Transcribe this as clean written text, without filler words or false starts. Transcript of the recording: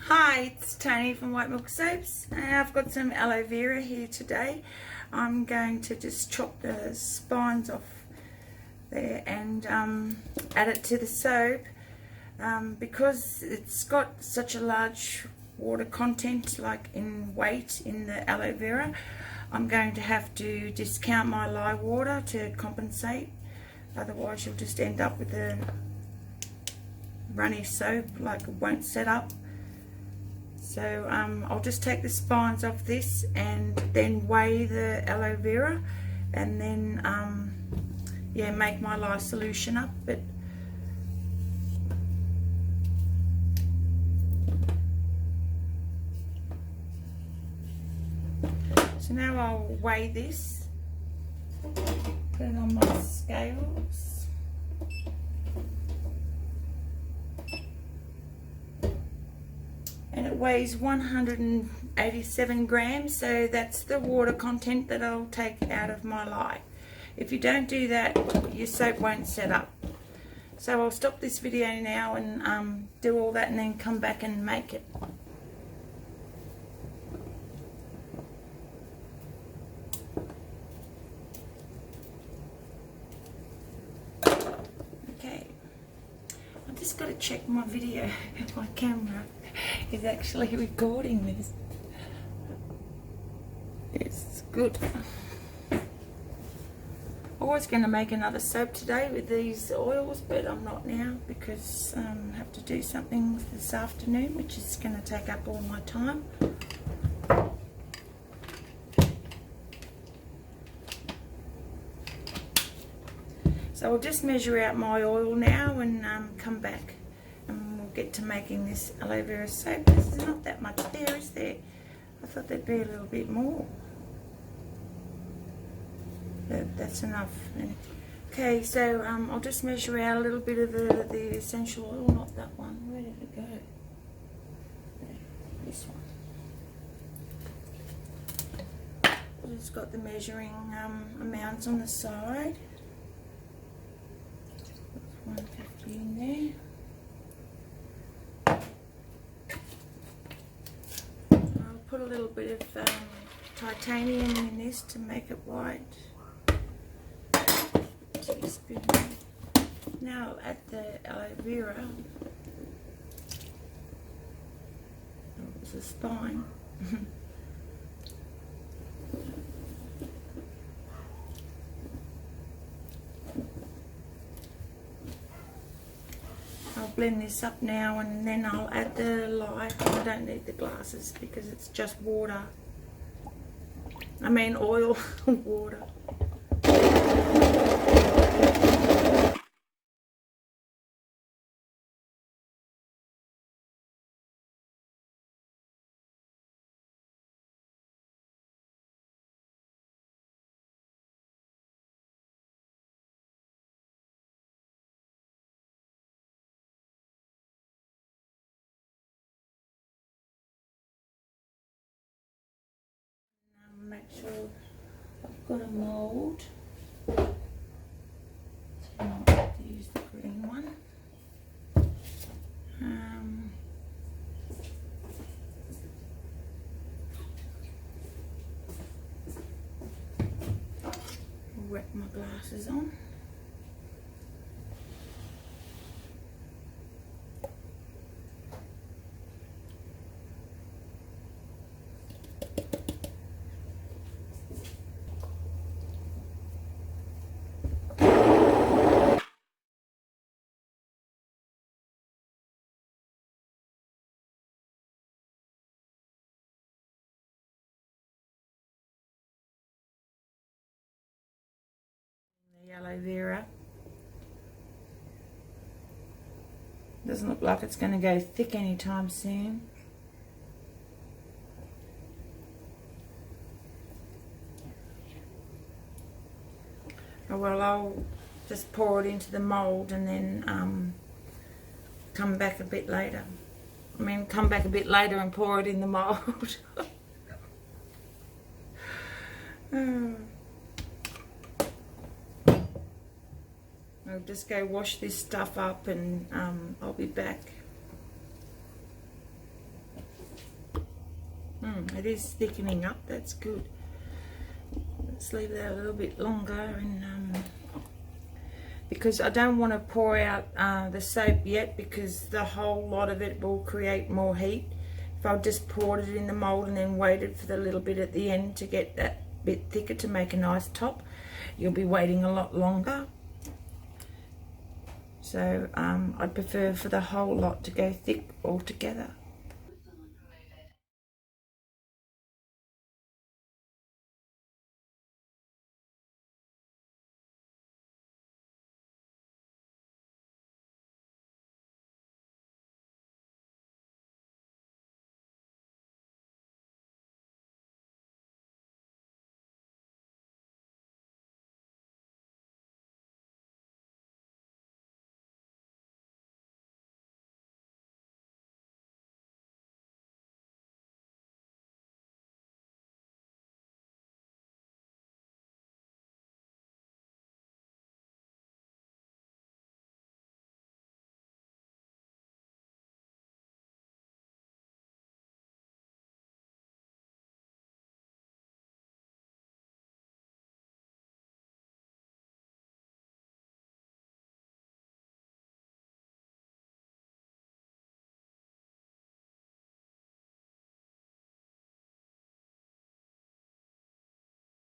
Hi, it's Tony from White Milk Soaps, and I've got some aloe vera here today. I'm going to just chop the spines off there and add it to the soap. Because it's got such a large water content, like in weight, in the aloe vera, I'm going to have to discount my lye water to compensate. Otherwise you'll just end up with a runny soap, like it won't set up. So I'll just take the spines off this and then weigh the aloe vera, and then yeah, make my lye solution up. But so now I'll weigh this, put it on my scales. And it weighs 187 grams, so that's the water content that I'll take out of my lye. If you don't do that, your soap won't set up. So I'll stop this video now and do all that, and then come back and make it. Okay, I've just got to check my video, my camera is actually recording this. It's good. I was going to make another soap today with these oils, but I'm not now because I have to do something this afternoon, which is going to take up all my time. So I'll just measure out my oil now and come back, and we'll get to making this aloe vera soap. There's not that much there, is there? I thought there'd be a little bit more. But that's enough. Okay, so I'll just measure out a little bit of the essential oil, not that one. Where did it go? There, this one. It's got the measuring amounts on the side. 150 in there. I'll put a little bit of titanium in this to make it white. Teaspoon. Now I'll add the aloe vera. Oh, there's a spine. I'll blend this up now, and then I'll add the lye. I don't need the glasses because it's just water. I mean oil, water. Make sure I've got a mould. So I'll have to use the green one. Wet my glasses on. The aloe vera. Doesn't look like it's going to go thick anytime soon. Oh, well, I'll just pour it into the mould and then come back a bit later. I mean, come back a bit later and pour it in the mould. I'll just go wash this stuff up and I'll be back. It is thickening up, that's good. Let's leave that a little bit longer, and because I don't want to pour out the soap yet, because the whole lot of it will create more heat. If I just poured it in the mold and then waited for the little bit at the end to get that bit thicker to make a nice top, you'll be waiting a lot longer. So I'd prefer for the whole lot to go thick altogether.